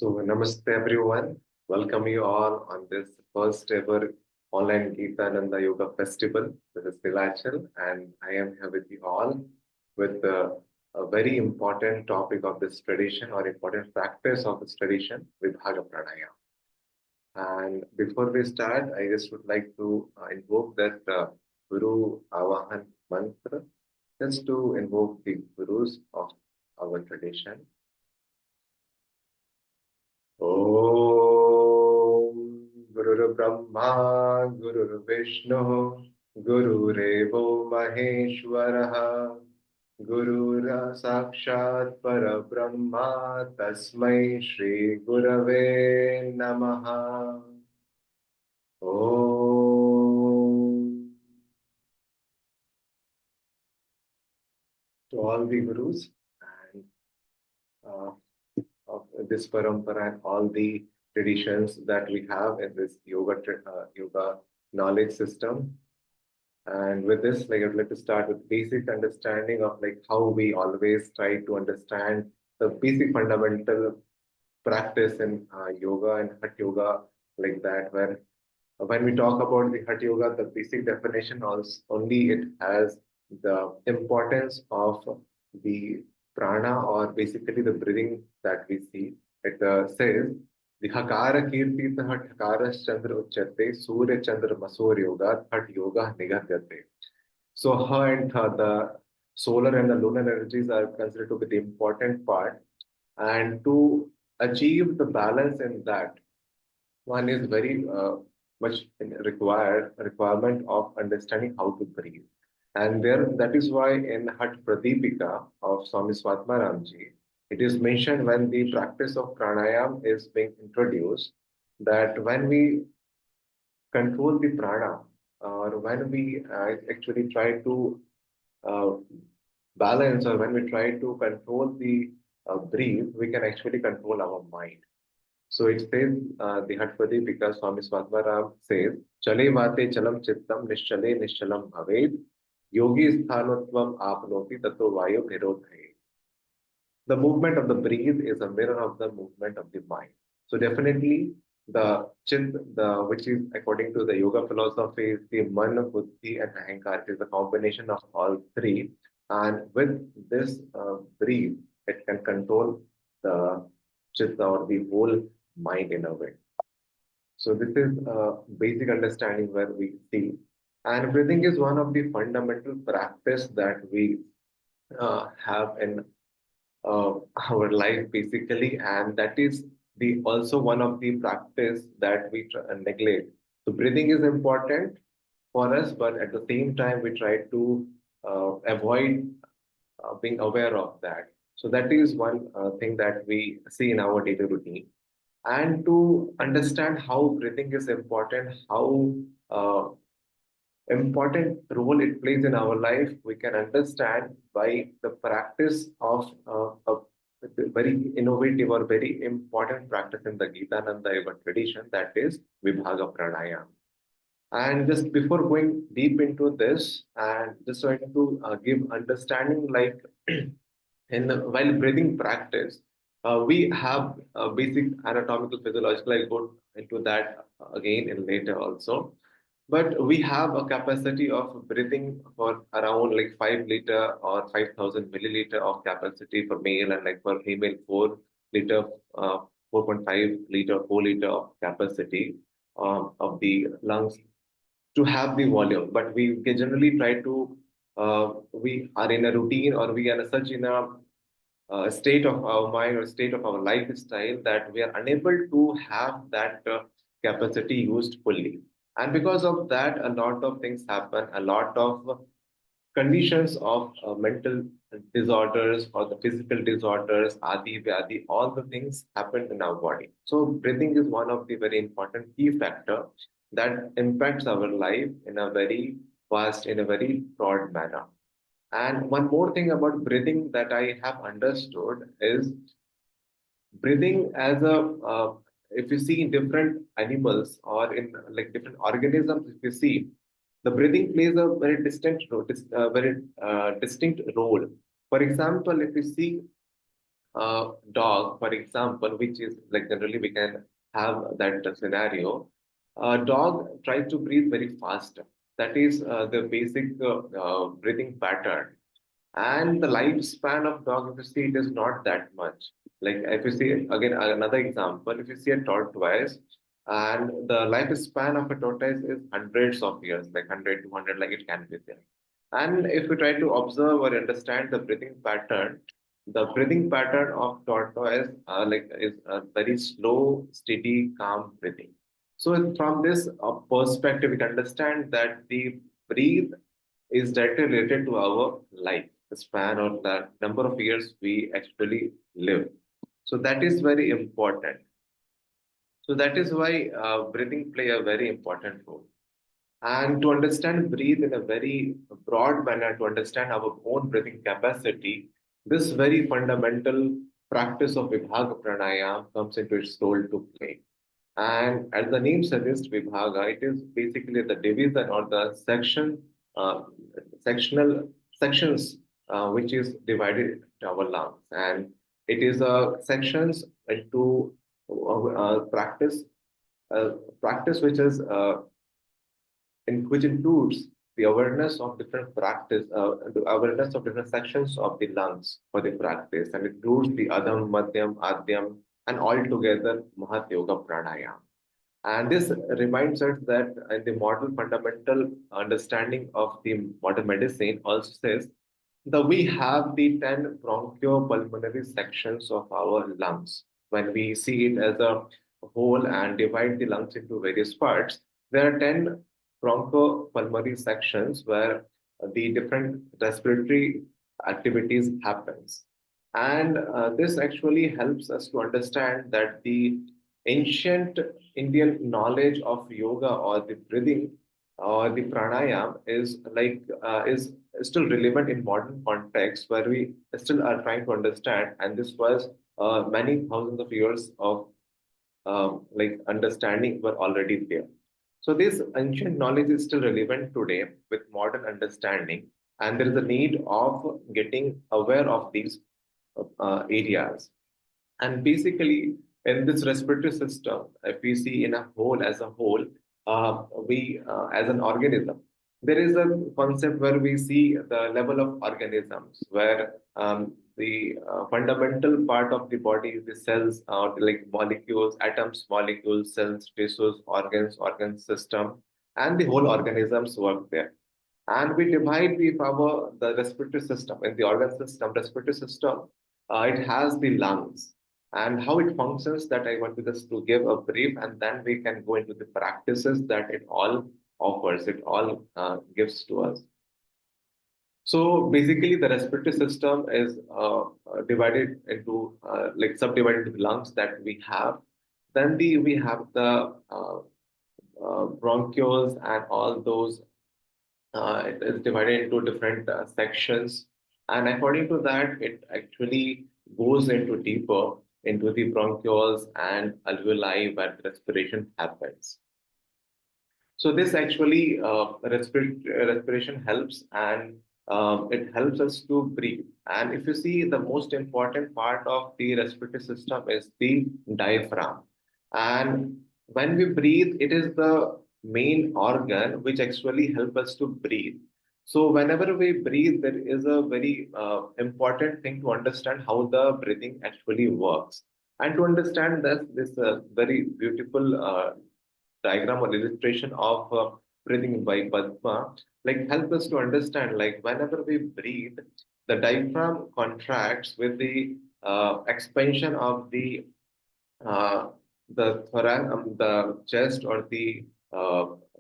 Namaste everyone. Welcome you all on this first ever online Gitananda Yoga Festival. This is NILACHAL, and I am here with you all with a very important topic of this tradition or important practice of this tradition, Vibhaga Pranayama. And before we start, I just would like to invoke that Guru Avahan mantra, just to invoke the Gurus of our tradition. Om Guru Brahma Guru Vishnu Gururevo Maheshwaraha Gurura Sakshat Parabrahma Tasmai Shri Gurave Namaha. Om. To all the Gurus and of this parampara and all the traditions that we have in this yoga knowledge system. And with this, I'd like to start with basic understanding of how we always try to understand the basic fundamental practice in yoga and Hatha yoga, like that, where when we talk about the Hatha yoga, the basic definition also only it has the importance of the prana, or basically the breathing that we see. It says the Hakara Kirti Hakara Chandra Uchate Surya Chandra Masur Yoga Hat Yoga Nigatyate. So her and the solar and the lunar energies are considered to be the important part. And to achieve the balance in that, one is very much requirement of understanding how to breathe. And there, that is why in Hat Pradipika of Swami Swatmaramji, it is mentioned when the practice of pranayam is being introduced, that when we control the prana, or when we actually try to uh, balance, or when we try to control the breathe, we can actually control our mind. So it says, the Hatpadi, because Swami Swatmaram says, Chale vate chalam chittam nishchale nishchalam bhaved, yogi sthanotvam apnoti tato vayu nirodhaye. The movement of the breathe is a mirror of the movement of the mind. So definitely the chit, which is according to the yoga philosophy, is the man, buddhi, and ahankar. It is a combination of all three. And with this breathe, it can control the chitta or the whole mind in a way. So this is a basic understanding where we see. And breathing is one of the fundamental practice that we have in our life basically, and that is the also one of the practice that we neglect. So breathing is important for us, but at the same time we try to avoid being aware of that. So that is one thing that we see in our daily routine. And to understand how breathing is important, how uh, important role it plays in our life, we can understand by the practice of a very innovative or very important practice in the Gitananda Yoga tradition, that is Vibhaga Pranayama. And just before going deep into this, and just trying to give understanding, in while breathing practice, we have basic anatomical physiological. I'll go into that again in later also. But we have a capacity of breathing for around 5 liter or 5,000 milliliter of capacity for male, and for female 4 liter, 4.5 liter, 4 liter of capacity of the lungs to have the volume. But we can generally try to, we are in a routine, or we are such in a state of our mind or state of our lifestyle, that we are unable to have that capacity used fully. And because of that, a lot of things happen, a lot of conditions of mental disorders or the physical disorders, adi, vyadi, all the things happen in our body. So breathing is one of the very important key factor that impacts our life in a very vast, in a very broad manner. And one more thing about breathing that I have understood is breathing as a, if you see in different animals or in different organisms, if you see, the breathing plays a very distinct role. For example, if you see dog, for example, which is like generally we can have that scenario. A dog tries to breathe very fast. That is the basic breathing pattern. And the lifespan of dog, if you see, it is not that much. Like if you see again another example, if you see a tortoise, and the lifespan of a tortoise is hundreds of years, like 100, 200, like it can be there. And if we try to observe or understand the breathing pattern of tortoise like is a very slow, steady, calm breathing. So from this perspective, we can understand that the breathe is directly related to our life, the span or the number of years we actually live. So that is very important. So that is why breathing play a very important role. And to understand breathe in a very broad manner, to understand our own breathing capacity, this very fundamental practice of Vibhaga Pranayama comes into its role to play. And as the name suggests, Vibhaga, it is basically the division or the uh, sectional sections which is divided into our lungs. And it is sections into practice, uh, practice which is which includes the awareness of different practice, the awareness of different sections of the lungs for the practice, and it includes the Adham, Madhyam, Adhyam, and altogether Mahat Yoga Pranayama. And this reminds us that the modern fundamental understanding of the modern medicine also says that we have the 10 bronchopulmonary sections of our lungs. When we see it as a whole and divide the lungs into various parts, there are 10 bronchopulmonary sections where the different respiratory activities happens. And this actually helps us to understand that the ancient Indian knowledge of yoga or the breathing or the pranayama is is still relevant in modern context where we still are trying to understand, and this was many thousands of years of understanding were already there. So this ancient knowledge is still relevant today with modern understanding, and there is a need of getting aware of these areas. And basically, in this respiratory system, if we see in a whole as a whole, we as an organism, there is a concept where we see the level of organisms, where the fundamental part of the body is the cells, like molecules, atoms, molecules, cells, tissues, organ system, and the whole organisms work there. And we divide the respiratory system in the organ system, respiratory system. It has the lungs and how it functions. That I want to just to give a brief, and then we can go into the practices that it all offers. It all gives to us. So basically, the respiratory system is divided into subdivided into the lungs that we have. Then we have the bronchioles and all those it is divided into different sections, and according to that, it actually goes into deeper into the bronchioles and alveoli where respiration happens. So this actually respiration helps, and it helps us to breathe. And if you see, the most important part of the respiratory system is the diaphragm. And when we breathe, it is the main organ which actually help us to breathe. So whenever we breathe, there is a very important thing to understand how the breathing actually works. And to understand that, this very beautiful diagram or illustration of breathing by Padma, like help us to understand, like whenever we breathe, the diaphragm contracts with the expansion of uh, the chest or the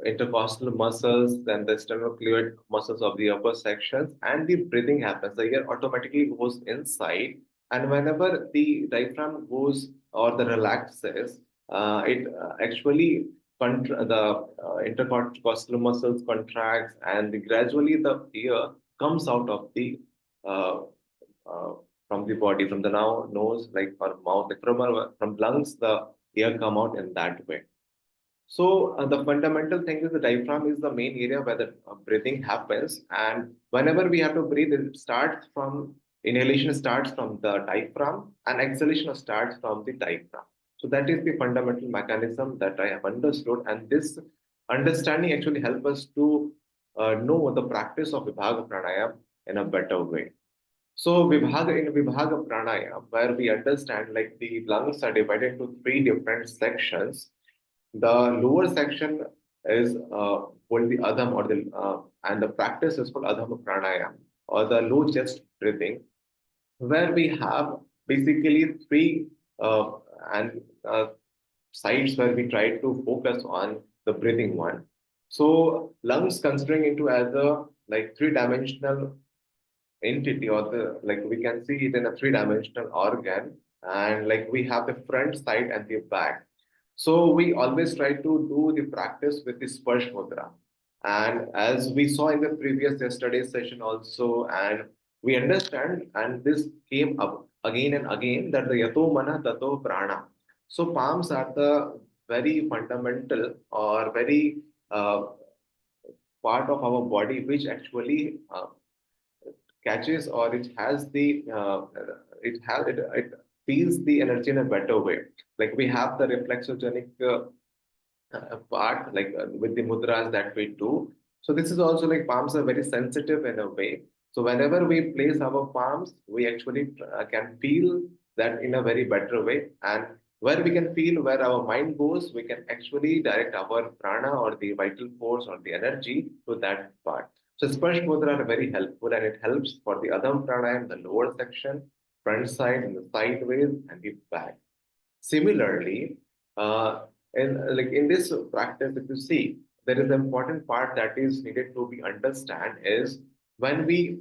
intercostal muscles, then the sternocleidoid muscles of the upper sections, and the breathing happens. The air automatically goes inside, and whenever the diaphragm goes or the relaxes, it actually the intercostal muscles contracts, and gradually the air comes out of the uh, uh, from the body, from the now nose, like or mouth, like from lungs, the air come out in that way. So the fundamental thing is the diaphragm is the main area where the breathing happens, and whenever we have to breathe, it starts from Inhalation starts from the diaphragm and exhalation starts from the diaphragm. So that is the fundamental mechanism that I have understood. And this understanding actually helps us to know the practice of Vibhaga Pranayama in a better way. So Vibhaga Pranayama, where we understand like the lungs are divided into three different sections. The lower section is called the Adham or the and the practice is called Adham Pranayama or the low chest breathing, where we have basically three uh, and sites where we try to focus on the breathing one. So lungs considering into as a like three-dimensional entity, or the like we can see it in a three-dimensional organ, and like we have the front side and the back. So we always try to do the practice with the sparsh mudra, and as we saw in the previous yesterday's session also, and we understand, and this came up again and again, that the yato mana tato prana. So palms are the very fundamental or very uh, part of our body which actually catches, or it has the it feels the energy in a better way. Like we have the reflexogenic part, like with the mudras that we do. So this is also like palms are very sensitive in a way. So whenever we place our palms, we actually can feel that in a very better way. And where we can feel where our mind goes, we can actually direct our prana or the vital force or the energy to that part. So sparsh mudra are very helpful, and it helps for the Adham pranayam, the lower section, front side, and the sideways, and the back. Similarly, in this practice, if you see, there is an important part that is needed to be understand is when we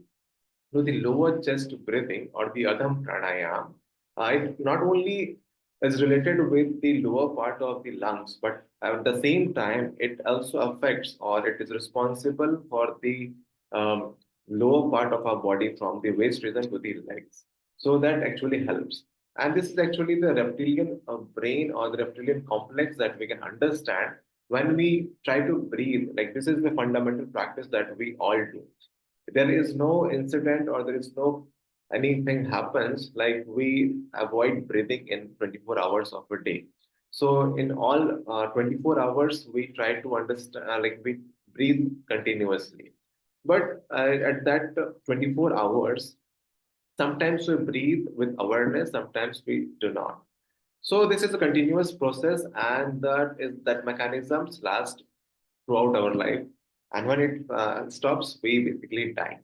do the lower chest breathing or the Adham pranayam, it not only is related with the lower part of the lungs, but at the same time, it also affects, or it is responsible for the um, lower part of our body from the waist region to the legs. So that actually helps. And this is actually the reptilian brain or the reptilian complex that we can understand when we try to breathe. Like this is the fundamental practice that we all do. There is no incident or there is no anything happens like we avoid breathing in 24 hours of a day. So in all 24 hours, we try to understand, like we breathe continuously. But at that 24 hours, sometimes we breathe with awareness, sometimes we do not. So this is a continuous process, and that mechanisms last throughout our life. And when it stops, we basically die.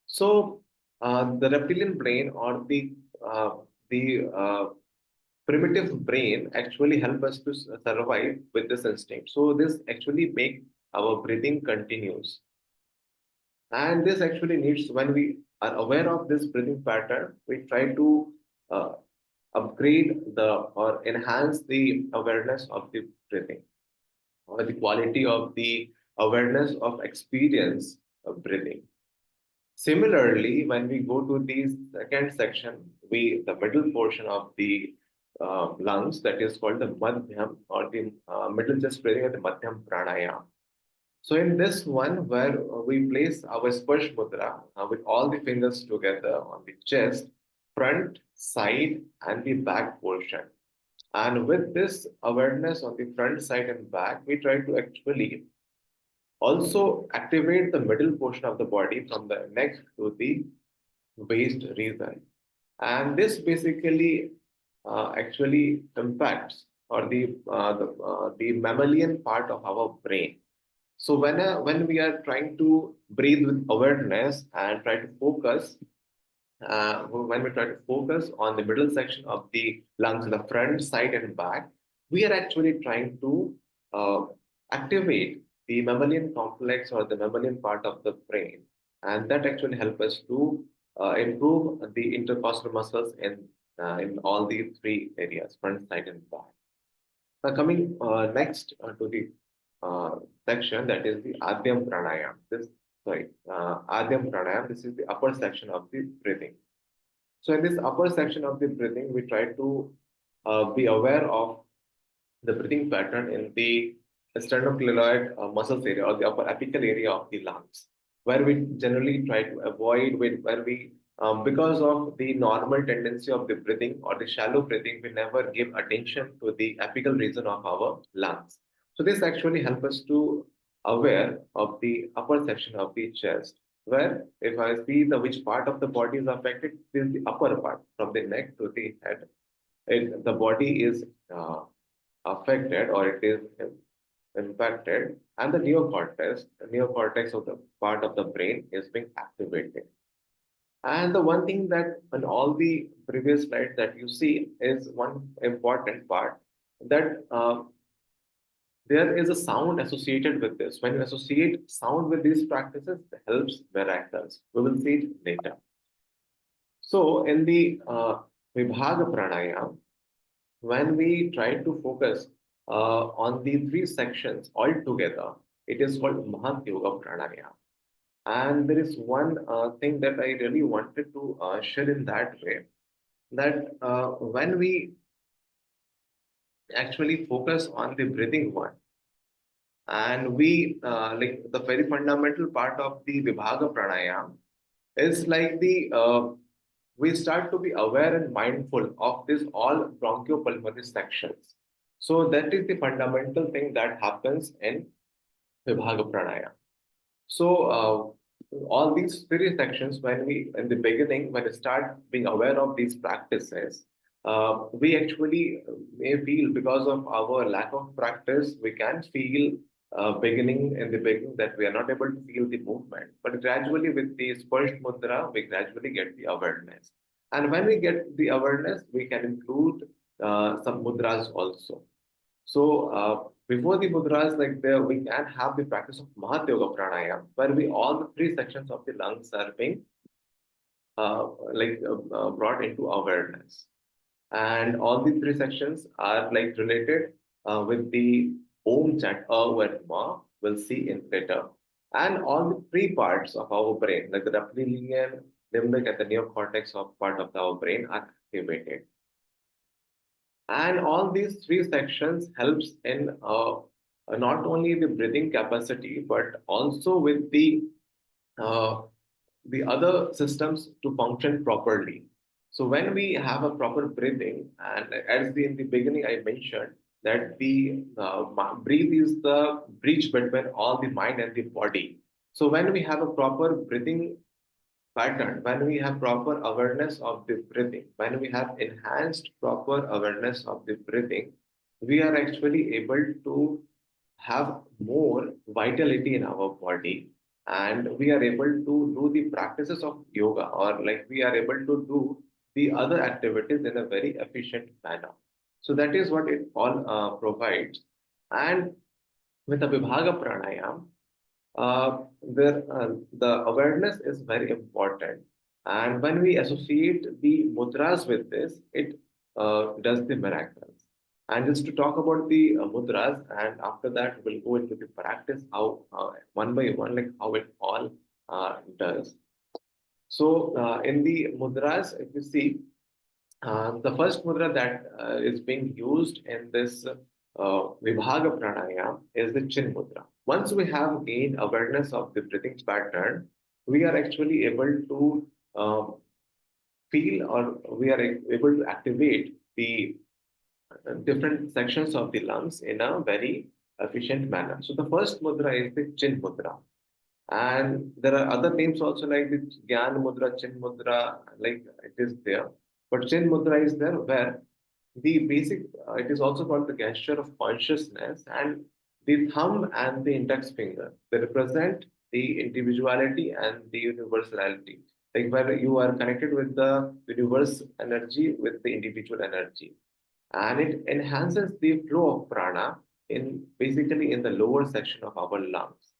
So the reptilian brain or the primitive brain actually help us to survive with this instinct. So this actually make our breathing continuous. And this actually needs, when we are aware of this breathing pattern, we try to uh, upgrade the or enhance the awareness of the breathing or the quality of the awareness of experience of breathing. Similarly, when we go to the second section, the middle portion of the lungs, that is called the madhyam or the middle chest breathing or the madhyam pranayama. So in this one, where we place our sparsh mudra with all the fingers together on the chest, front, side, and the back portion. And with this awareness on the front, side, and back, we try to actually also activate the middle portion of the body from the neck to the waist region. And this basically actually impacts or the mammalian part of our brain. So when we are trying to breathe with awareness and try to focus, when we try to focus on the middle section of the lungs, the front, side, and back, we are actually trying to uh, activate the mammalian complex or the mammalian part of the brain, and that actually help us to improve the intercostal muscles in all the three areas, front, side, and back. Now coming next to the uh, section, that is the Adyam Pranayam. Adyam Pranayam. This is the upper section of the breathing. So in this upper section of the breathing, we try to be aware of the breathing pattern in the sternocleidoid muscles area or the upper apical area of the lungs, where we generally try to avoid, where we because of the normal tendency of the breathing or the shallow breathing, we never give attention to the apical region of our lungs. So this actually helps us to aware of the upper section of the chest, where if I see the which part of the body is affected, this is the upper part from the neck to the head. The body is affected or it is impacted, and the neocortex of the part of the brain is being activated. And the one thing that on all the previous slides that you see is one important part that there is a sound associated with this. When you associate sound with these practices, it helps miracles. We will see it later. So in the Vibhaga Pranayama, when we try to focus on the three sections all together, it is called Mahat Yoga Pranayama. And there is one thing that I really wanted to share in that way, that when we actually focus on the breathing one, and we like the very fundamental part of the Vibhaga Pranayama is like the we start to be aware and mindful of this all bronchiopulmonary sections. So that is the fundamental thing that happens in Vibhaga Pranayama. So all these three sections, when we in the beginning, when we start being aware of these practices, we actually may feel because of our lack of practice, we can feel beginning in the beginning that we are not able to feel the movement. But gradually, with the Sparsh Mudra, we gradually get the awareness. And when we get the awareness, we can include some mudras also. So before the mudras, like there, we can have the practice of Mahat Yoga Pranayama, where we all the three sections of the lungs are being brought into awareness, and all the three sections are like related with the Om chant, and Ma. We'll see in later, and all the three parts of our brain, like the reptilian, limbic, and the neocortex of part of our brain, are activated. And all these three sections helps in not only the breathing capacity, but also with uh, the other systems to function properly. So when we have a proper breathing, and in the beginning I mentioned that the breathe is the bridge between all the mind and the body. So when we have a proper breathing pattern, when we have proper awareness of the breathing, when we have enhanced proper awareness of the breathing, we are actually able to have more vitality in our body, and we are able to do the practices of yoga, or like we are able to do the other activities in a very efficient manner. So that is what it all provides. And with the Vibhaga Pranayam, the awareness is very important. And when we associate the mudras with this, it does the miracles. And just to talk about the mudras, and after that, we'll go into the practice, how one by one, like how it all does. So, in the mudras, if you see, the first mudra that is being used in this Vibhaga Pranayama is the Chin Mudra. Once we have gained awareness of the breathing pattern, we are actually able to feel, or we are able to activate the different sections of the lungs in a very efficient manner. So the first mudra is the Chin Mudra. And there are other names also like the Gyan Mudra, Chin Mudra, like it is there. But Chin Mudra is there where the basic, it is also called the gesture of consciousness, and the thumb and the index finger, they represent the individuality and the universality. Like where you are connected with the universe energy with the individual energy. And it enhances the flow of prana in basically in the lower section of our lungs.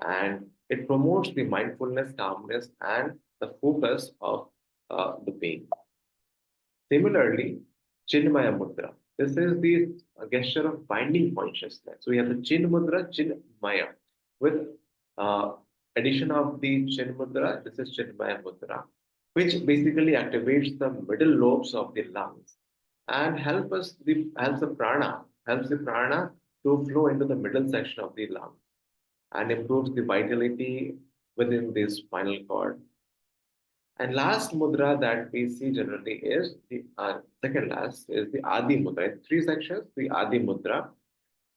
And it promotes the mindfulness, calmness, and the focus of the being. Similarly, Chinmaya Mudra. This is the gesture of binding consciousness. So we have the Chin Mudra, Chinmaya. With addition of the Chin Mudra, this is Chinmaya Mudra, which basically activates the middle lobes of the lungs and helps the prana to flow into the middle section of the lung and improves the vitality within the spinal cord. And last mudra that we see generally is the second last is the Adi mudra. In three sections, the Adi mudra.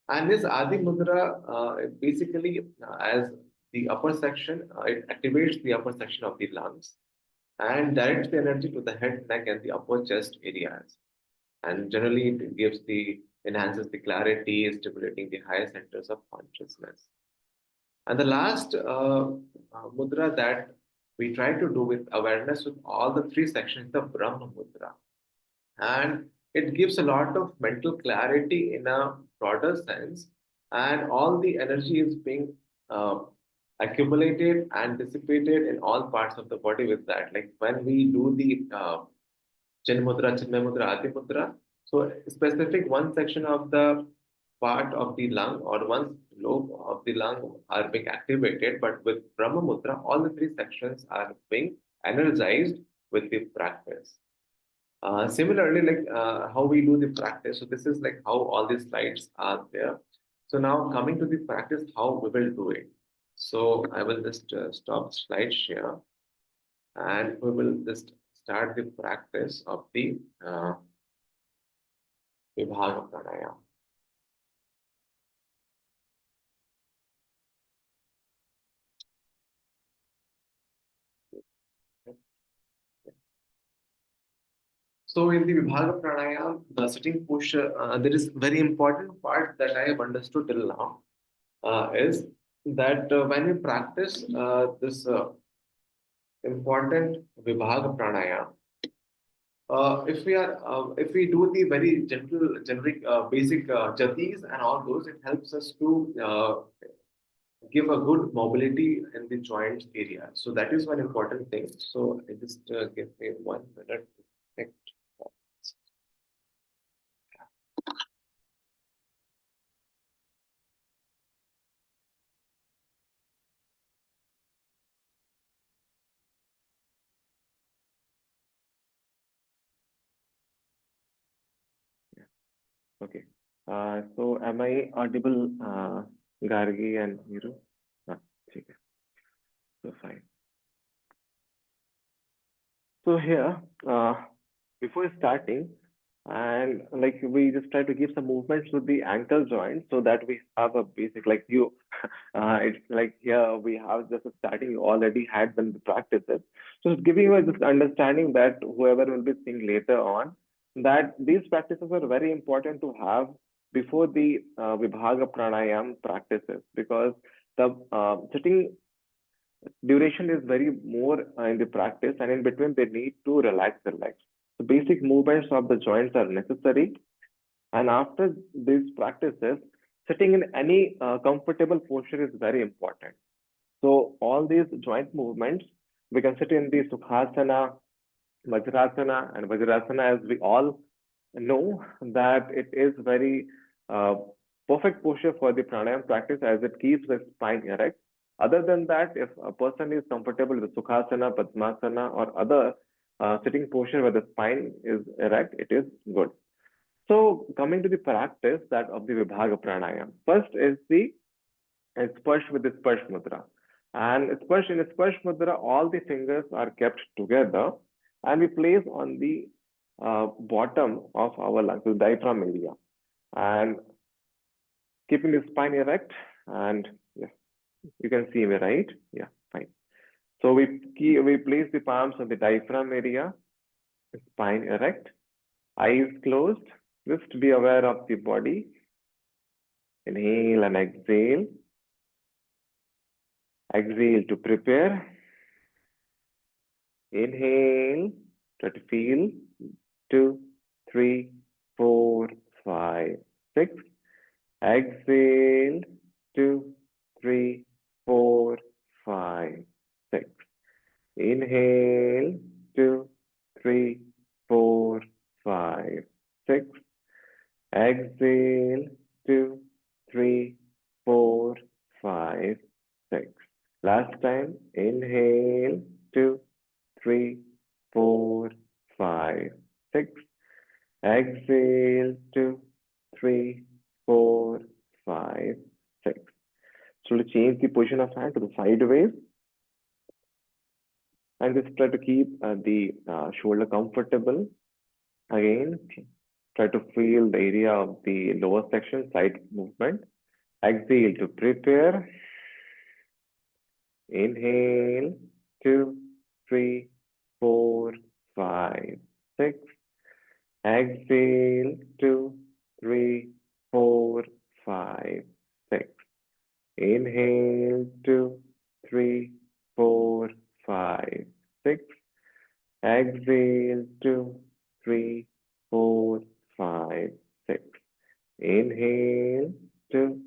And this Adi mudra basically, as the upper section, it activates the upper section of the lungs and directs the energy to the head, neck, and the upper chest areas. And generally, it gives the enhances the clarity, stimulating the higher centers of consciousness. And the last mudra that we try to do with awareness with all the three sections, the Brahma mudra. And it gives a lot of mental clarity in a broader sense, and all the energy is being uh, accumulated and dissipated in all parts of the body with that. Like when we do the Chin Mudra, Chinmay Mudra, Adi Mudra. So specific one section of the part of the lung or one lobe of the lung are being activated, but with Brahma Mudra, all the three sections are being energized with the practice. Similarly, like how we do the practice. So this is like how all these slides are there. So now coming to the practice, how we will do it. So I will just stop slide share and we will just start the practice of the Vibhaga Pranayama. So in the Vibhaga Pranayama, the sitting posture, there is very important part that I have understood till now is that when we practice this important Vibhaga Pranayama, if we do the very gentle, generic, basic jatis and all those, it helps us to give a good mobility in the joints area. So that is one important thing. So I just give me 1 minute. Connect. Yeah. Okay. So am I audible, Gargi and Hiru? Ah, ठीक है. So fine. So here, before starting, and like we just try to give some movements with the ankle joint so that we have a basic like you. It's like here we have just a starting. You already had when the practices. So it's giving you this understanding that whoever will be seeing later on that these practices are very important to have before the Vibhaga Pranayam practices because the sitting duration is very more in the practice and in between they need to relax their legs. So basic movements of the joints are necessary and after these practices, sitting in any comfortable posture is very important. So all these joint movements, we can sit in the Sukhasana, Vajrasana and Vajrasana as we all know that it is very uh, perfect posture for the pranayam practice as it keeps the spine erect. Other than that, if a person is comfortable with Sukhasana, Padmasana or other sitting posture where the spine is erect, it is good. So coming to the practice that of the Vibhaga Pranayam. First is the Sparsh with the Sparsh Mudra. And Sparsh in Sparsh Mudra, all the fingers are kept together and we place on the bottom of our lungs, the diaphragm area. And keeping the spine erect and yeah, you can see me, right? Yeah, fine. So we place the palms on the diaphragm area, spine erect, eyes closed. Just be aware of the body. Inhale and exhale. Exhale to prepare. Inhale, try to feel. 2, 3, 4, 5, 6. Exhale, 2, 3, 4, 5, 6. Inhale, 2, 3, 4, 5, 6. Exhale, 2, 3, 4, 5, 6. Last time, inhale, 2, 3, 4, 5, 6. Exhale, 2, 3, 4, 5, 6. So to change the position of hand to the sideways. And just try to keep the shoulder comfortable. Again, try to feel the area of the lower section, side movement. Exhale to prepare. Inhale, 2, 3, 4, 5, 6. Exhale, 2, 3, 4, 5, 6. Inhale, 2, 3, 4, 5, 6. Exhale, 2, 3, 4, 5, 6. Inhale, 2,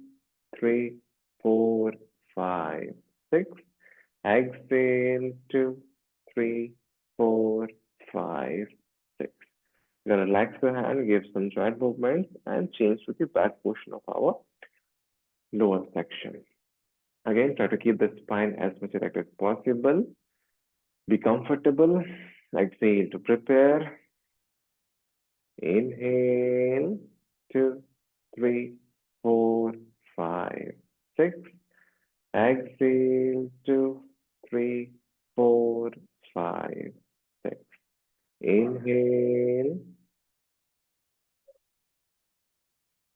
3, 4, 5, 6. Exhale, 2, 3, 4, 5, 6. Now relax your hand, give some joint movements, and change to the back portion of our lower section. Again, try to keep the spine as much erect as possible. Be comfortable. Exhale to prepare. Inhale, 2, 3, 4, 5, 6. Exhale, 2, 3, 4, 5, 6. Inhale,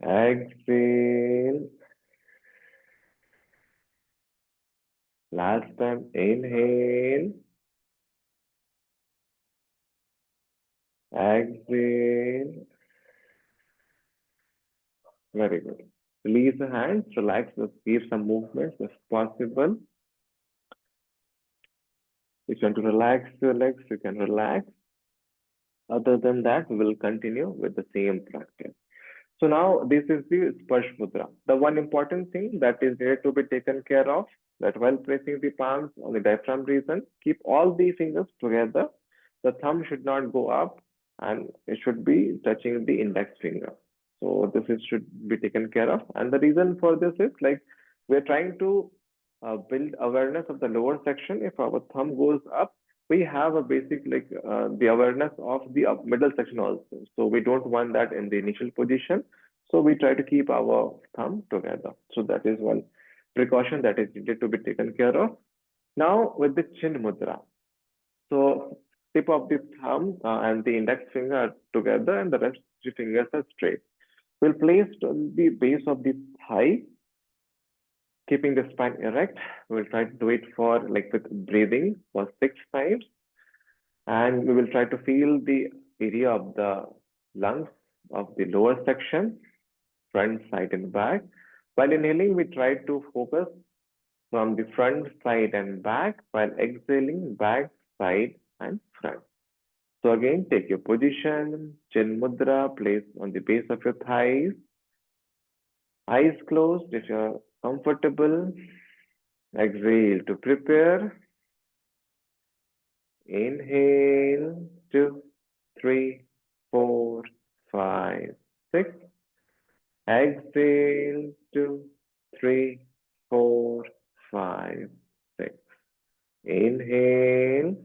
exhale. Last time, inhale, exhale. Very good. Release the hands, relax, just give some movements if possible. If you want to relax your legs, you can relax. Other than that, we will continue with the same practice. So now this is the Sparsh Mudra. The one important thing that is there to be taken care of, that while placing the palms on the diaphragm region, keep all the fingers together. The thumb should not go up and it should be touching the index finger. So this is should be taken care of. And the reason for this is like we're trying to build awareness of the lower section. If our thumb goes up, we have a basic like the awareness of the middle section also. So we don't want that in the initial position. So we try to keep our thumb together. So that is one precaution that is needed to be taken care of. Now with the chin mudra. So tip of the thumb and the index finger are together and the rest three fingers are straight. We'll place on the base of the thigh, keeping the spine erect. We'll try to do it for like with breathing for 6 times. And we will try to feel the area of the lungs of the lower section, front, side, and back. While inhaling, we try to focus from the front, side, and back, while exhaling, back, side, and front. So again, take your position, chin mudra, place on the base of your thighs, eyes closed if you're comfortable. Exhale to prepare. Inhale, 2, 3, 4, 5, 6. Exhale, 2, 3, 4, 5, 6. Inhale,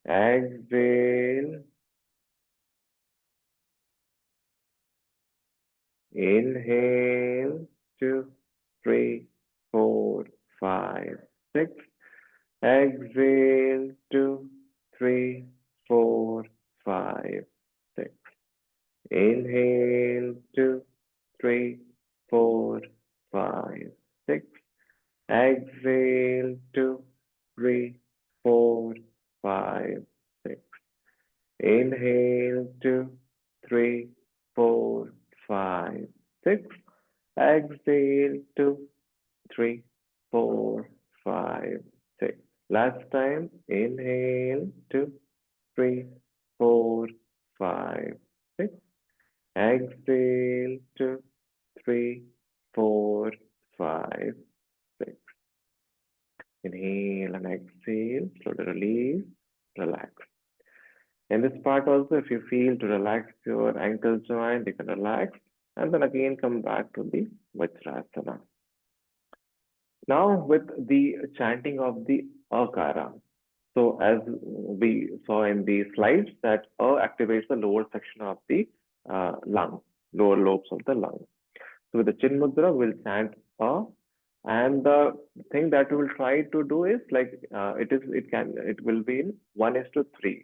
exhale, inhale, 2, 3, 4, 5, 6. Exhale, 2, 3, 4, 5, 6. Inhale, 2, 3, 4, 5, 6. Exhale, 2, 3, 4, 5, 6. Inhale, 2, 3, 4, 5, 6. Exhale, 2, 3, 4, 5, 6. Last time, inhale, 2, 3, 4, 5, 6. Exhale, 2, 3, 4, 5, 6. Inhale and exhale, slowly release, relax. In this part also, if you feel to relax your ankle joint, you can relax and then again come back to the Vajrasana. Now with the chanting of the Akara. So as we saw in the slides that activates the lower section of the lung, lower lobes of the lung. So with the chin mudra, we'll chant A, And the thing that we will try to do is like it will be in 1:3.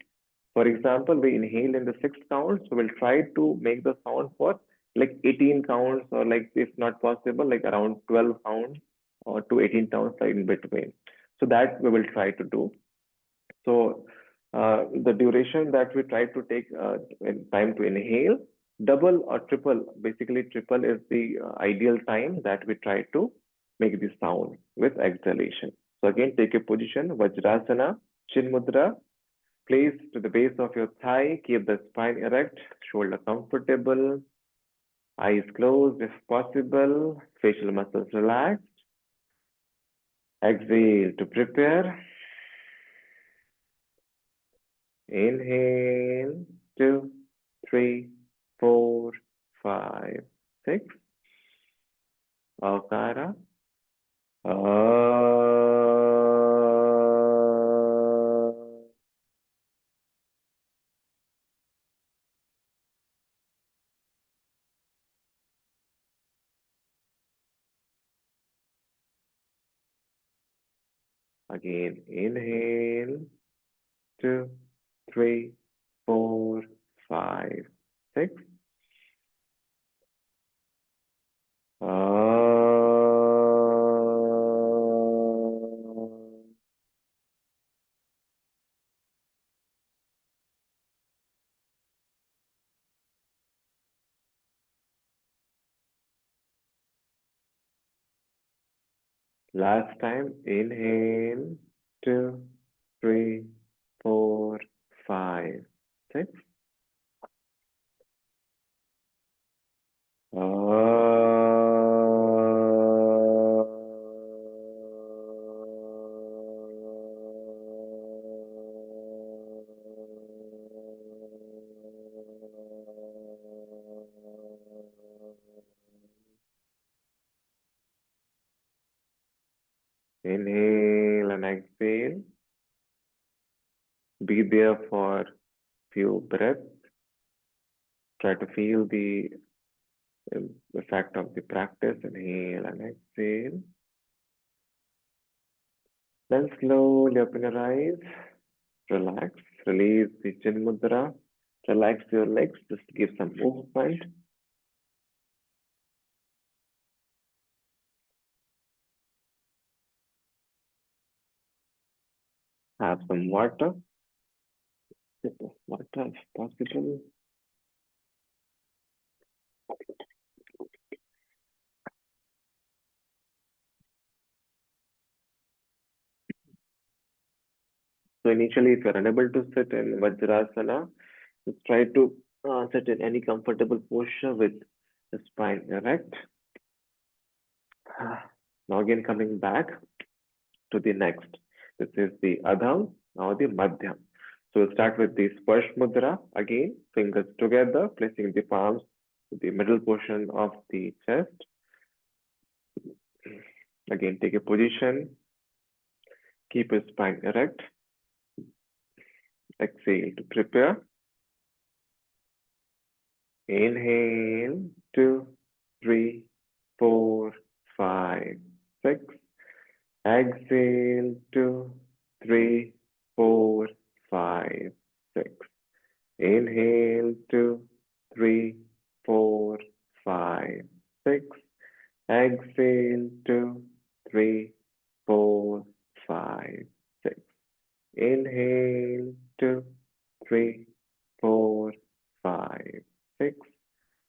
For example, we inhale in the sixth count, so we'll try to make the sound for like 18 counts, or like if not possible, like around 12 counts or to 18 counts in between. So that we will try to do. So the duration that we try to take in time to inhale, double or triple, basically triple is the ideal time that we try to make the sound with exhalation. So again, take a position, Vajrasana, Chin Mudra, place to the base of your thigh, keep the spine erect, shoulder comfortable, eyes closed if possible, facial muscles relaxed. Exhale to prepare. Inhale, 2, 3, 4, 5, 6. Akara. Again, inhale, 2, 3, 4, 5, 6. Last time, inhale, 2, 3, 4, 5, 6. Inhale and exhale. Be there for few breaths. Try to feel the effect of the practice. Inhale and exhale. Then slowly open your eyes. Relax. Release the chin mudra. Relax your legs. Just give some movement. Have some water. Sip of water if possible. So initially, if you're unable to sit in Vajrasana, just try to sit in any comfortable posture with the spine erect. Now again coming back to the next. This is the Adham, now the Madhyam. So we'll start with the Sparsh Mudra. Again, fingers together, placing the palms to the middle portion of the chest. Again, take a position. Keep your spine erect. Exhale to prepare. Inhale, 2, 3, 4, 5, 6. Exhale, 2, 3, 4, 5, 6. Inhale, 2, 3, 4, 5, 6. Exhale, 2, 3, 4, 5, 6. Inhale, 2, 3, 4, 5, 6.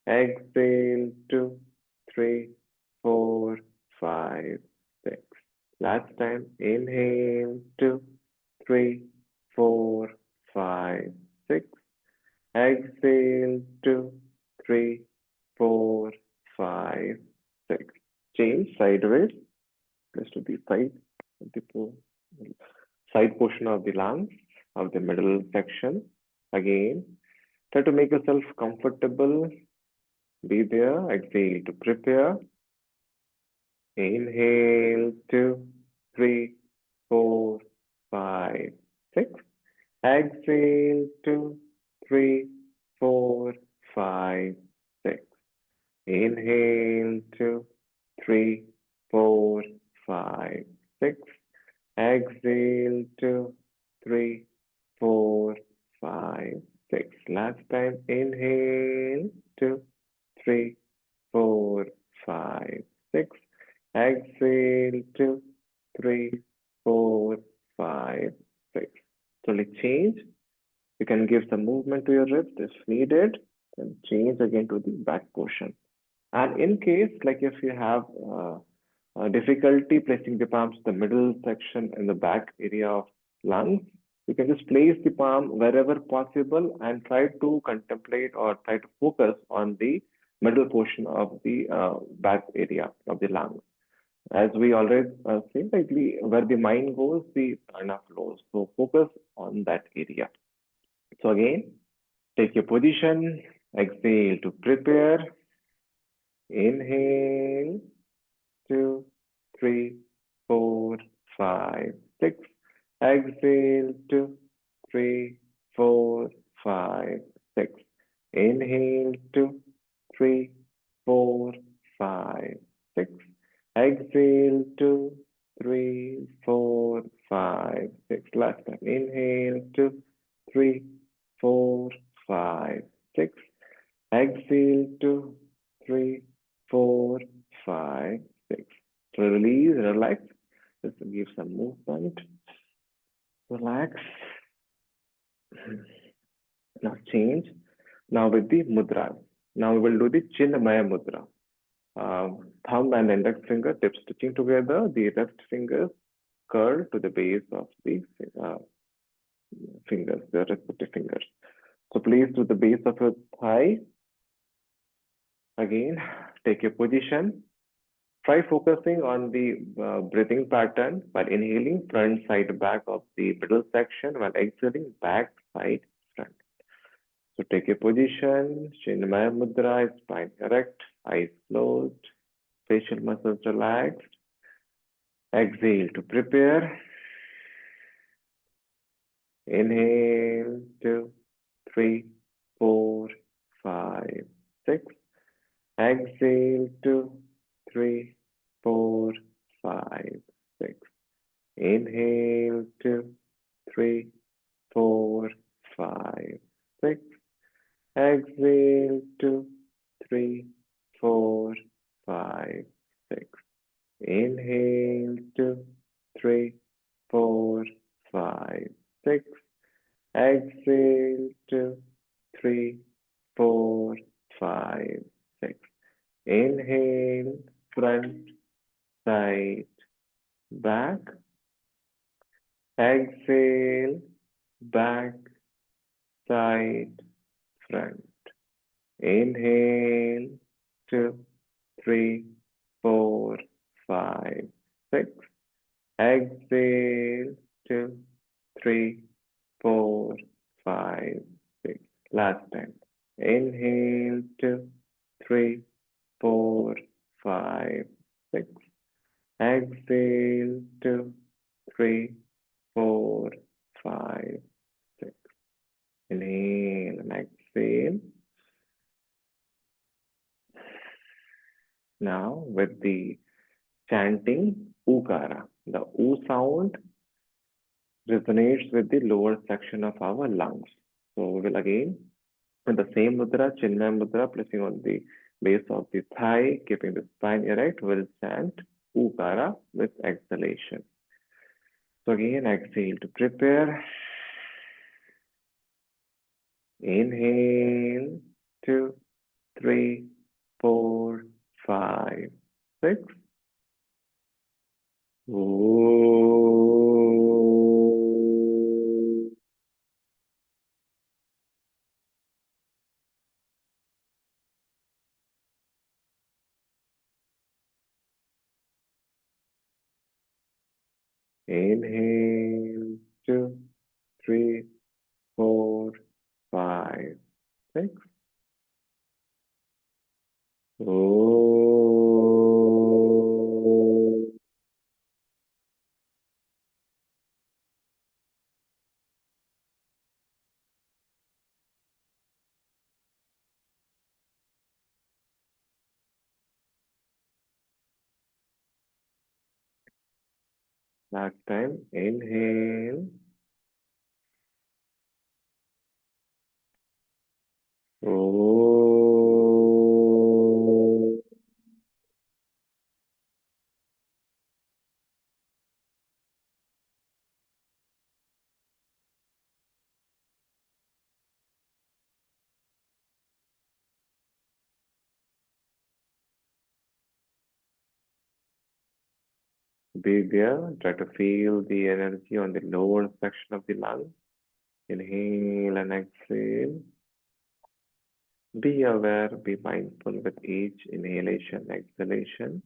Exhale, 2, 3, 4, 5, 6. Last time, inhale, 2, 3, 4, 5, 6. Exhale, 2, 3, 4, 5, 6. Change sideways, just to the side of the side portion of the lungs, of the middle section. Again, try to make yourself comfortable. Be there. Exhale to prepare. Inhale, 2, 3, 4, 5, 6. Exhale, 2, 3, 4, 5, 6. Inhale, 2, 3, 4, time. Inhale, 2, 3, 4, 5, 6. Exhale, 2, 3, 4, 5, 6. Slowly change. You can give some movement to your wrist if needed, and change again to the back portion. And in case, like if you have difficulty placing the palms to the middle section in the back area of lungs, you can just place the palm wherever possible and try to contemplate or try to focus on the middle portion of the back area of the lungs. As we already said, like where the mind goes, the prana flows. So focus on that area. So again, take your position, exhale to prepare, inhale, 2, 3, 4, 5, 6. Exhale, 2, 3, 4, 5, 6. Inhale, 2, 3, 4, 5, 6. Exhale, 2, 3, 4, 5, 6. Last time. Inhale, 2, 3, 4, 5, 6. Exhale, 2, 3, 4, 5, 6. So release, relax. Just give some movement. Relax. Now change. Now with the mudra. Now we will do the Chinmaya mudra. Thumb and index finger tips touching together. The rest fingers curl to the base of the uh, fingers, the respective fingers. So place to the base of your thigh. Again, take your position. Try focusing on the breathing pattern while inhaling front, side, back of the middle section while exhaling back, side, front. So take a position, Chinmaya Mudra, spine erect, eyes closed, facial muscles relaxed. Exhale to prepare. Inhale, 2, 3, 4, 5, 6. Exhale, 2, 3, 4, 5, 6. Inhale, 2, 3, 4, 5, 6. Exhale, 2, 3, 4, 5, 6. Inhale, 2, 3, 4, 5, 6. Exhale, 2, 3, 4, 5, 6. Inhale, front, side, back. Exhale, back, side, front. Inhale, 2, 3, 4, 5, 6. Exhale, 2, 3, 4, 5, 6. Last time. Inhale, 2, 3, 4, 5, 6. Exhale, 2, 3, 4, 5, 6. Inhale and exhale. Now with the chanting Ukara. The U sound resonates with the lower section of our lungs. So we will again, with the same mudra, Chinmaya mudra, placing on the base of the thigh, keeping the spine erect, will chant Ukara with exhalation. So again, exhale to prepare. Inhale, 2, 3, 4, 5, 6. Inhale, 2, 3, 4, 5, 6. Last time, inhale. Be there. Try to feel the energy on the lower section of the lung. Inhale and exhale. Be aware, be mindful with each inhalation, exhalation.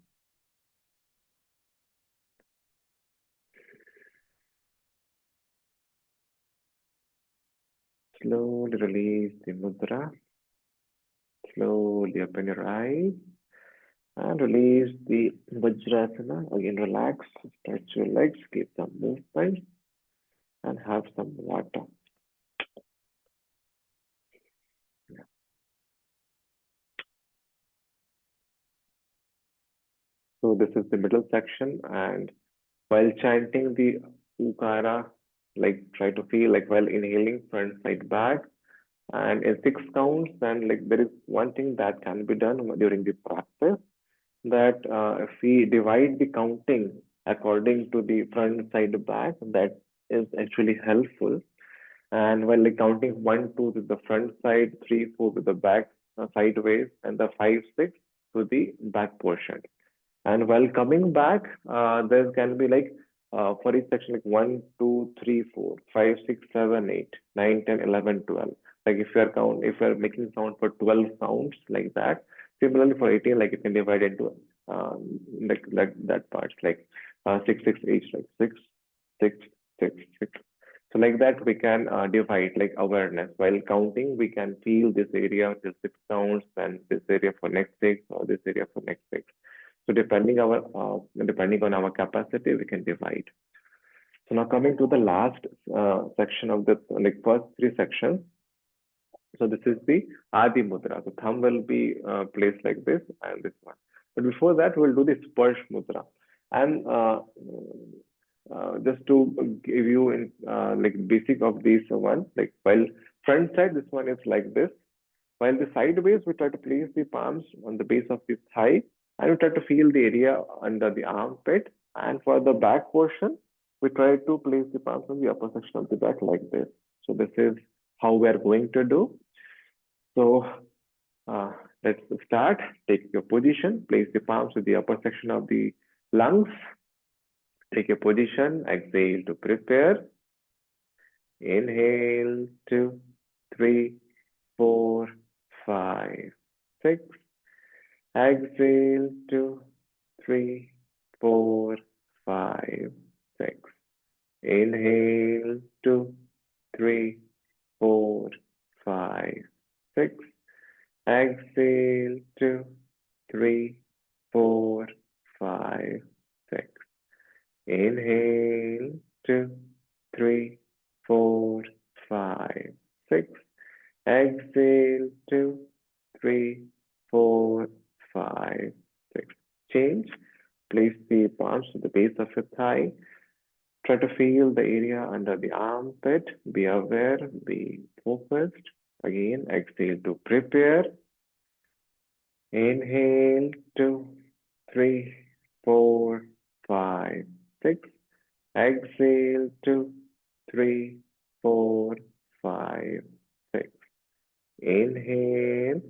Slowly release the mudra. Slowly open your eyes and release the Vajrasana. Again, relax, stretch your legs, keep some movement, and have some water. So this is the middle section, and while chanting the Ukara, like try to feel like while inhaling front, side, back, and in 6 counts, and like there is one thing that can be done during the practice, that if we divide the counting according to the front, side, back, that is actually helpful. And while like counting 1, 2 to the front side, 3, 4 to the back sideways, and the 5, 6 to the back portion. And while coming back, there can be like for each section like 1, 2, 3, 4, 5, 6, 7, 8, 9, 10, 11, 12. Like if you're making sound for 12 sounds like that, similarly for 18, like you can divide into like that parts like 6, 6, 8, like 6, 6, 6, 6. So like that we can divide like awareness. While counting, we can feel this area till 6 sounds, and this area for next 6, or this area for next 6. So depending on our capacity, we can divide. So now coming to the last section of the like first 3 sections. So this is the Adi Mudra. The thumb will be placed like this and this one. But before that, we'll do the Sparsh Mudra. And just to give you in like basic of these one, like while front side, this one is like this. While the sideways, we try to place the palms on the base of the thigh, and we try to feel the area under the armpit. And for the back portion, we try to place the palms on the upper section of the back like this. So this is how we are going to do. So uh, let's start. Take your position, place the palms to the upper section of the lungs. Take your position, exhale to prepare. Inhale, 2, 3, 4, 5, 6. Exhale, 2, 3, 4, 5, 6. Inhale, 2, 3, 4, 5, 6. Exhale, 2, 3, 4, 5, 6. Inhale, 2, 3, 4, 5, 6. Exhale, 2, 3, 4, 5, 6. Change. Place the palms to the base of your thigh. Try to feel the area under the armpit. Be aware, be focused. Again, exhale to prepare. Inhale, 2, 3, 4, 5, 6. Exhale, 2, 3, 4, 5, 6. Inhale,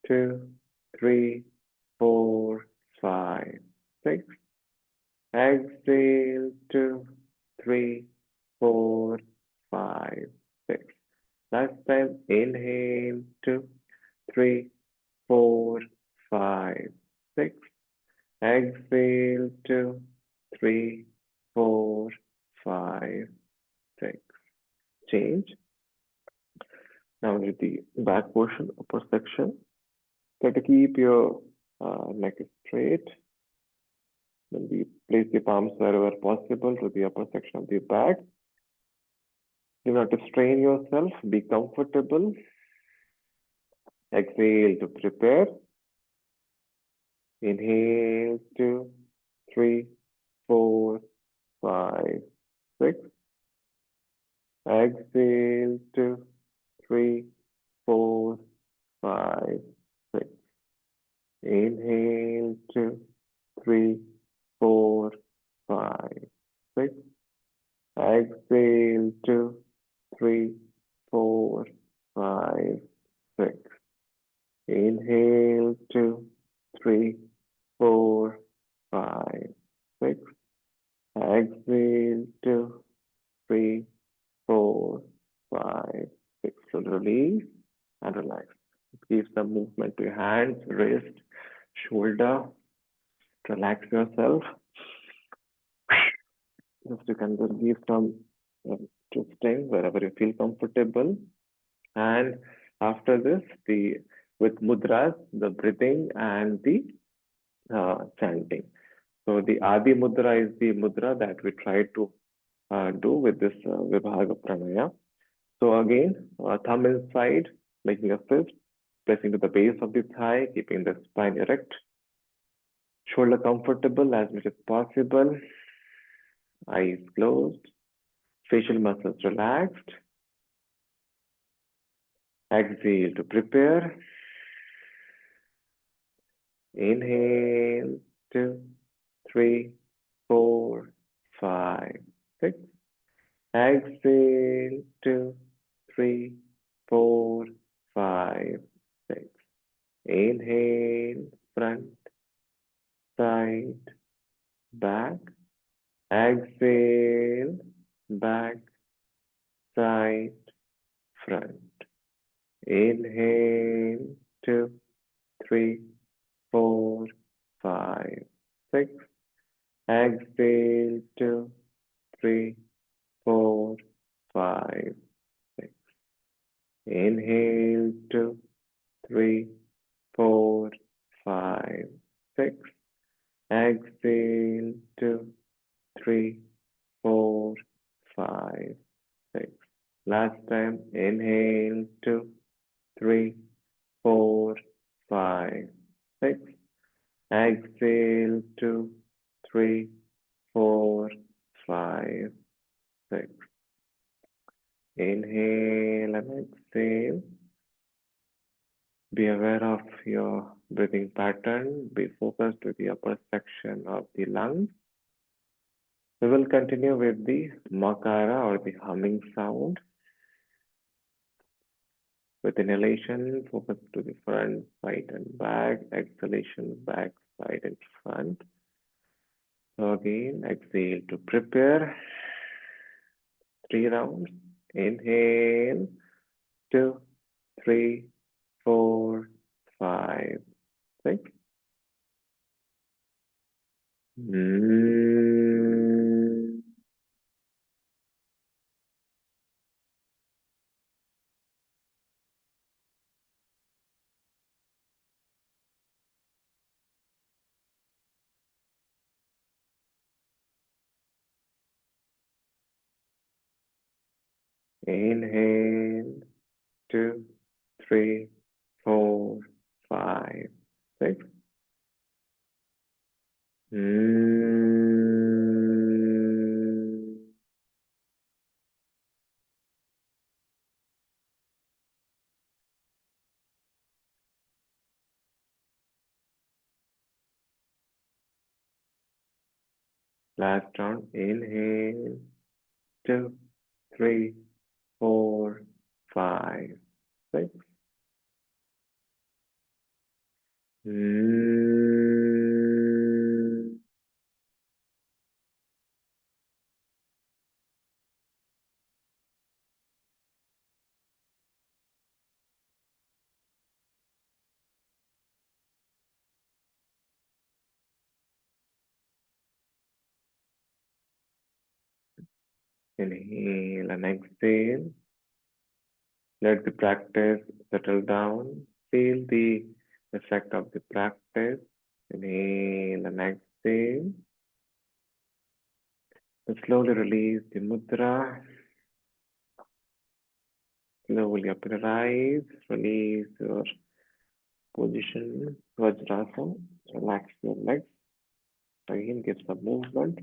2, 3, 4, 5, 6. Exhale, 2, 3, 4, 5, 6. Last time, inhale, 2, 3, 4, 5, 6. Exhale, 2, 3, 4, 5, 6. Change. Now with the back portion, upper section. Try to keep your neck straight. Then we place the palms wherever possible to the upper section of the back. Do not strain yourself. Be comfortable. Exhale to prepare. Inhale, 2, 3, 4, 5, 6. Exhale, 2, 3, 4, 5, 6. Inhale, 2, 3, 4, 5, 6. Exhale, 2, 3, 4, 5, 6. Inhale, 2, 3, 4, 5, 6. Exhale, 2, 3, 4, 5, 6. So release and relax. Give some movement to your hands, wrist, shoulder. Relax yourself. Just you can just give some twisting wherever you feel comfortable. And after this, the with mudras, the breathing and the chanting. So the Adi Mudra is the mudra that we try to do with this Vibhaga Pranaya. So again, thumb inside, making a fist, pressing to the base of the thigh, keeping the spine erect, shoulder comfortable as much as possible, eyes closed, facial muscles relaxed. Exhale to prepare. Inhale, 2, 3, 4, 5, 6. Exhale, 2, 3, 4, 5, 6. Inhale, front, side, back. Exhale, back, side, front. Inhale, 2, 3, 4, 5, 6. Exhale, 2, 3, 4, 5, 6. Inhale, 2, 3, 4, 5, 6. Exhale, 2, 3, 4, 5, 6. Last time, inhale, 2, 3, 4, 5, 6. Exhale, 2, 3, 4, 5, 6. Inhale and exhale. Be aware of your breathing pattern. Be focused to the upper section of the lungs. We will continue with the makara or the humming sound. With inhalation, focus to the front, side, and back. Exhalation, back, side, and front. So again, exhale to prepare. 3 rounds. Inhale, 2, 3, 4, 5, 6. Inhale, 2, 3, 4, 5, 6. Last round. Inhale, 2, 3, 4, 5, 6. Inhale and exhale. Let the practice settle down. Feel the effect of the practice. Inhale and exhale. And slowly release the mudra. Slowly open your eyes. Release your position. Vajrasana. Relax your legs. Again, give some movement.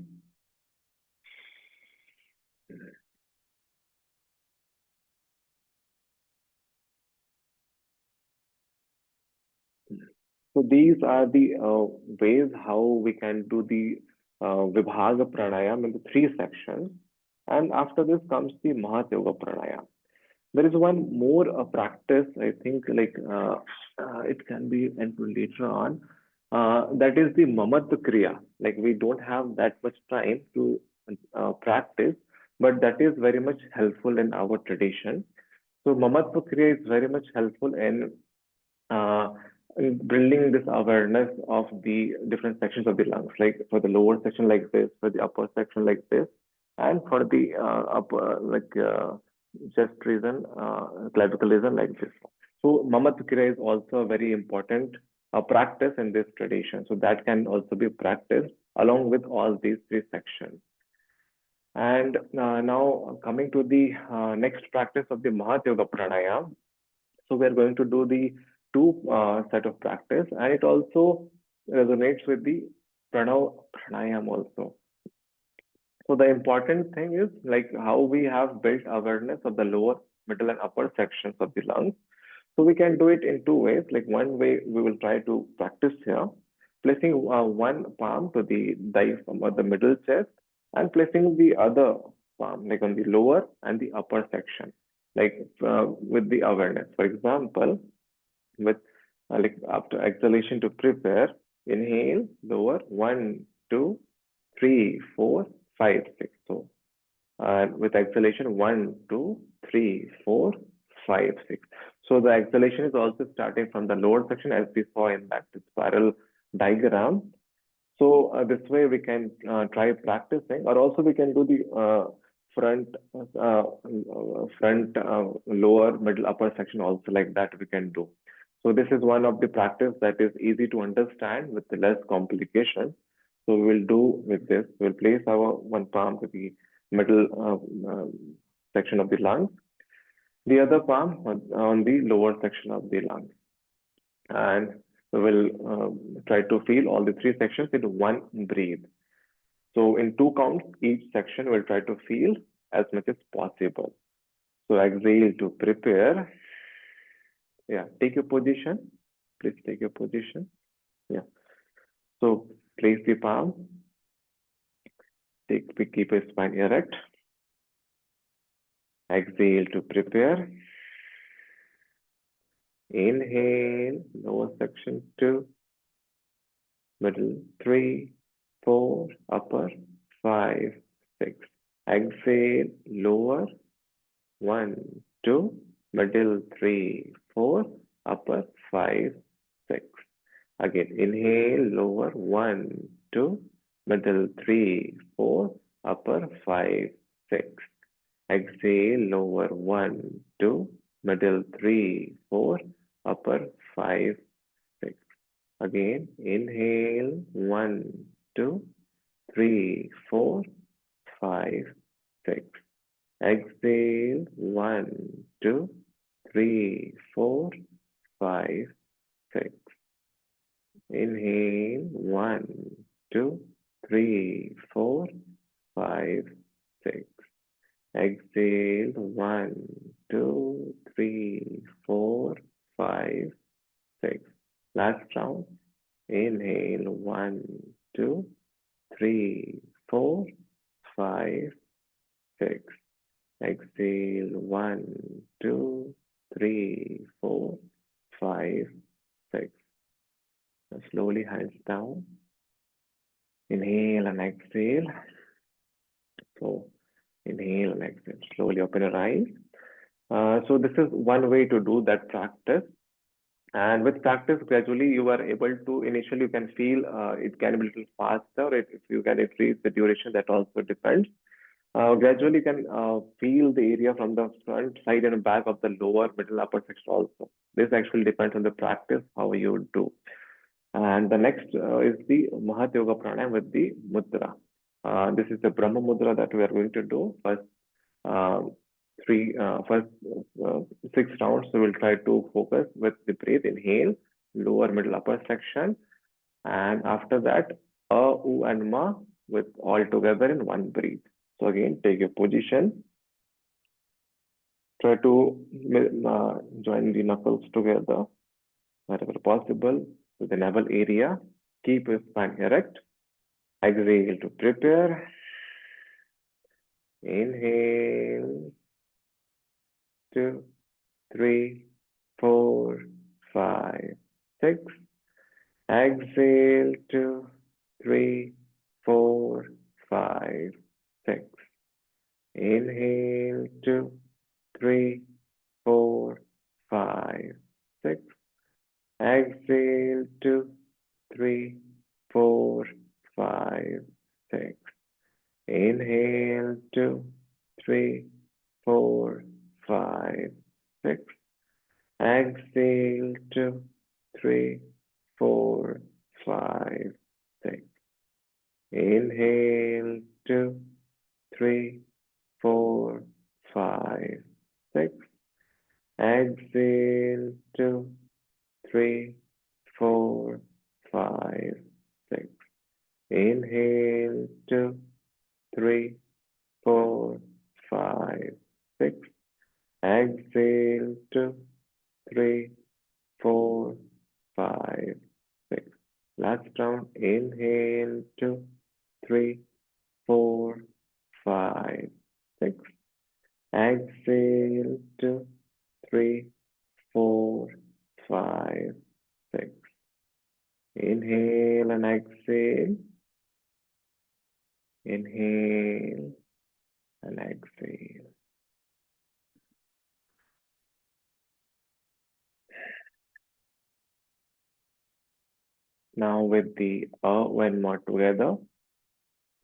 So these are the ways how we can do the Vibhaga Pranayama in the 3 sections. And after this comes the Mahat Yoga Pranayama. There is one more practice, I think, like it can be included later on. that is the Mamat Kriya. Like we don't have that much time to practice, but that is very much helpful in our tradition. So Mamatva Kriya is very much helpful uh, in building this awareness of the different sections of the lungs, like for the lower section like this, for the upper section like this, and for the upper chest region, clavicle region like this. So Mamatva Kriya is also a very important practice in this tradition. So that can also be practiced along with all these three sections. And now coming to the next practice of the Mahat Yoga Pranayama. So we're going to do the two set of practice, and it also resonates with the Pranayama also. So the important thing is like how we have built awareness of the lower, middle, and upper sections of the lungs. So we can do it in two ways. Like one way we will try to practice here, placing one palm to the diaphragm or the middle chest, and placing the other palm like on the lower and the upper section, like with the awareness. For example, with like after exhalation to prepare, inhale, lower, 1, 2, 3, 4, 5, 6. So with exhalation, 1, 2, 3, 4, 5, 6. So the exhalation is also starting from the lower section as we saw in that spiral diagram. So this way we can try practicing, or also we can do the front, lower, middle, upper section also like that we can do. So this is one of the practice that is easy to understand with less complication. So we will do with this. We'll place our one palm to the middle section of the lungs, the other palm on the lower section of the lungs, and we will try to feel all the three sections in one breathe. So in two counts, each section will try to feel as much as possible. So exhale to prepare. Yeah, take your position. Please take your position. Yeah. So place the palm. Keep your spine erect. Exhale to prepare. Inhale, lower section 2, middle 3, 4, upper 5, 6. Exhale, lower 1, 2, middle 3, 4, upper 5, 6. Again, inhale, lower 1, 2, middle 3, 4, upper 5, 6. Exhale, lower 1, 2, middle 3, 4, upper 5, 6. Again, inhale, 1, 2, 3, 4, 5, 6. Exhale, 1, 2, 3, 4, 5, 6. Inhale, 1, 2, 3, 4, 5, 6. Exhale, 1, 2, 3, 4, 5, 6. Last round. Inhale, 1, 2, 3, 4, 5, 6. Exhale, 1, 2, 3, 4, 5, 6. Slowly hands down. Inhale and exhale. So inhale and exhale. Slowly open your eyes. So this is one way to do that practice. And with practice, gradually you are able to, initially you can feel it can be a little faster. If you can increase the duration, that also depends. Gradually you can feel the area from the front, side and back of the lower, middle, upper section also. This actually depends on the practice, how you do. And the next is the Mahat Yoga Pranayama with the mudra. This is the Brahma mudra that we are going to do. First, first 6 rounds, we will try to focus with the breath. Inhale, lower, middle, upper section. And after that, U, and Ma with all together in one breath. So again, take your position. Try to join the knuckles together wherever possible to the navel area. Keep your spine erect. Exhale to prepare. Inhale. 2, 3, 4, 5, 6. Exhale, 2, 3, 4, 5, 6. Inhale, 2, 3, 4, 5, 6. Exhale, 2, 3, 4, 5, 6. Inhale, 2, 3, 4, 5, 6. Exhale, 2, 3, 4, 5, 6. Inhale, 2, 3, 4, 5, 6. Exhale, 2, 3, 4, 5, 6. Inhale, 2, 3, 4, 5, 6. Exhale, 2, 3, 4, 5, 6. Last round. Inhale, 2, 3, 4, 5, 6. Exhale, 2, 3, 4, 5, 6. Inhale and exhale. Inhale and exhale. Now with the when more together.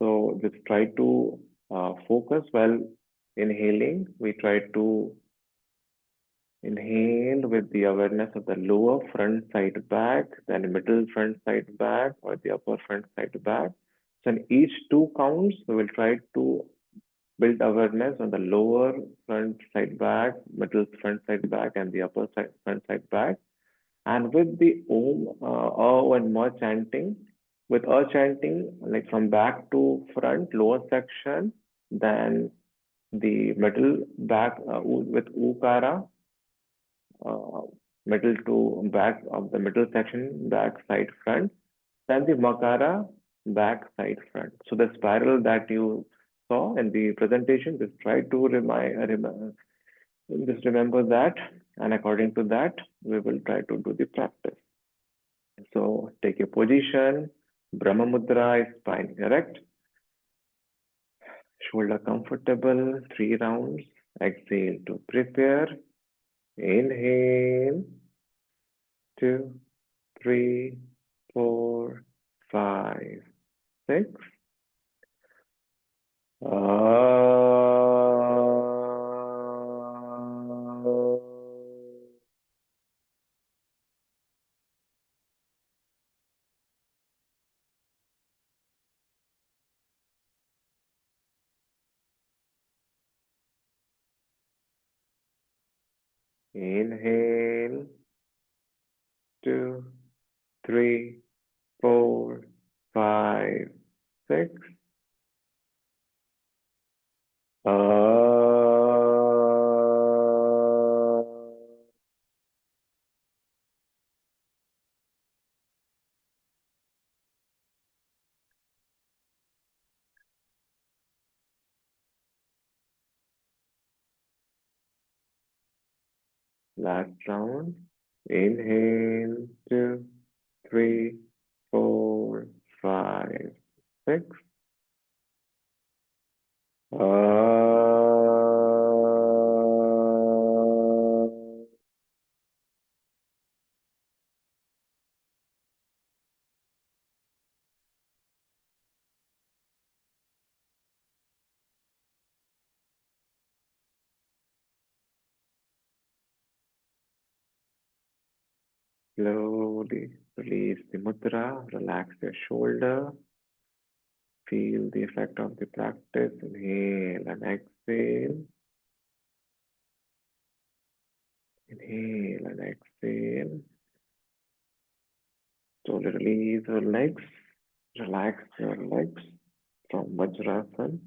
So just try to focus while inhaling. We try to inhale with the awareness of the lower front side back, then middle front side back, or the upper front side back. So in each two counts, we will try to build awareness on the lower front side back, middle front side back, and the upper side front side back. And with the Om, and Ma chanting, with chanting, like from back to front, lower section, then the middle back with Ukara, uh, middle to back of the middle section, back side front, then the Makara, back side front. So the spiral that you saw in the presentation, just try to just remember that, and according to that, we will try to do the practice. So take a position, Brahma Mudra is spine erect, shoulder comfortable, 3 rounds. Exhale to prepare. Inhale, 2, 3, 4, 5, 6. Inhale, 2, 3, 4, 5, 6. Last round. Inhale, 2, 3, 4, 5, 6. Slowly release the mudra, relax your shoulder, feel the effect of the practice. Inhale and exhale. Inhale and exhale. Slowly release your legs, relax your legs from Vajrasana.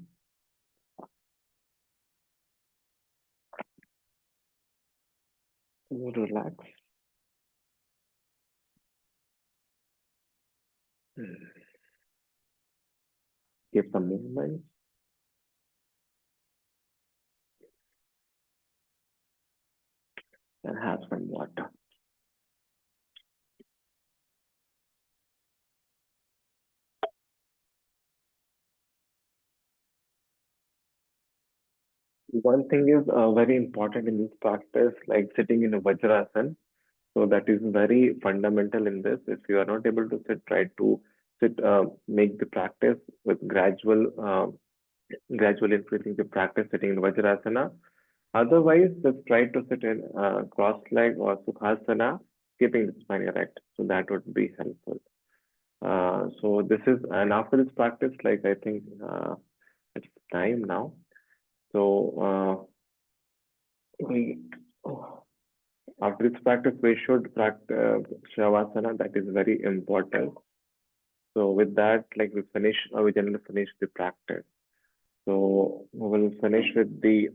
Relax. Give some movement. And have some water. One thing is very important in this practice, like sitting in a Vajrasana. So that is very fundamental in this. If you are not able to sit, try to sit, make the practice with gradual increasing the practice sitting in Vajrasana. Otherwise, just try to sit in cross leg or Sukhasana, keeping the spine erect. So that would be helpful. So this is, and after this practice, like I think it's time now. So we, after this practice, we should practice Shavasana. That is very important. So with that, like we generally finish the practice. So we will finish with the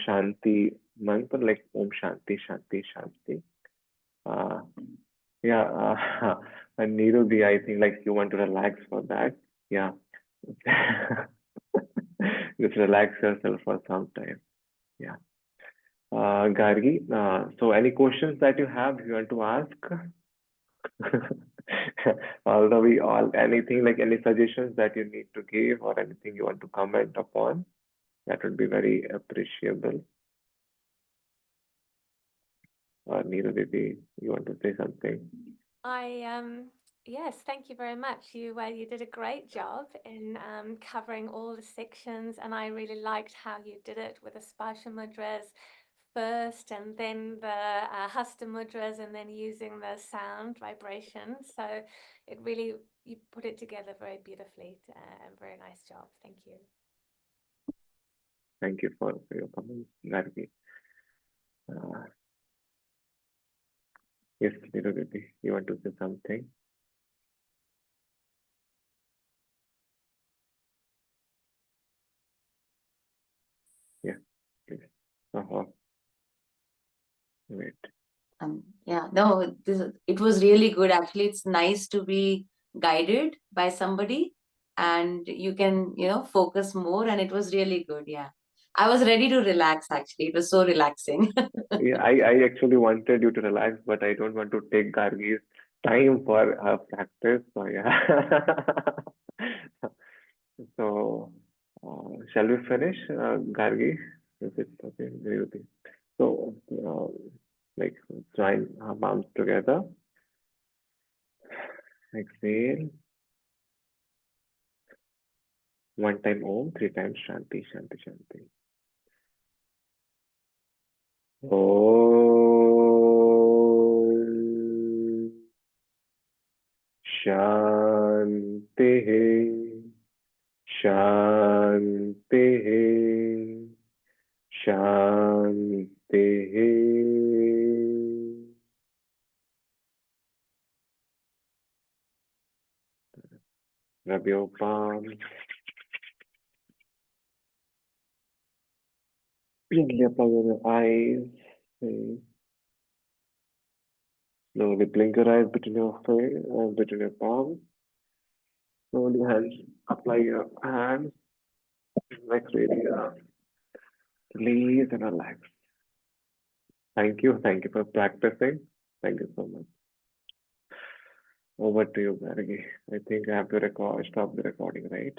Shanti mantra, like Om Shanti, Shanti, Shanti. Uh, yeah, and Niruddhi, I think like you want to relax for that. Yeah. Just relax yourself for some time. Yeah. Gargi, so any questions that you have, you want to ask? Although we all, anything like any suggestions that you need to give or anything you want to comment upon, that would be very appreciable. Neera Didi, you want to say something? Yes, thank you very much. You did a great job in covering all the sections, and I really liked how you did it with the Sparsha mudras first, and then the Hasta mudras, and then using the sound vibration. So it really, you put it together very beautifully. Very nice job. Thank you. Thank you for your comments, Gargi. Uh, yes, Neera Didi, you want to say something? Yeah, please. Uh-huh. Wait. Yeah, no, it was really good. Actually, it's nice to be guided by somebody and you can, focus more. And it was really good. Yeah. I was ready to relax, actually. It was so relaxing. Yeah, I actually wanted you to relax, but I don't want to take Gargi's time for practice. So yeah. So shall we finish, Gargi? Is it okay? Really? So like join our palms together. Exhale. One time Om, three times Shanti, Shanti, Shanti. Om Shanti, Shanti, Shanti. Rub your palm. Gently apply on your eyes. Slowly blink your eyes between your face, between your palms. Slowly hands, apply your hands. Like really release and relax. Thank you. Thank you for practicing. Thank you so much. Over to you, Gargi. I think I have to stop the recording, right?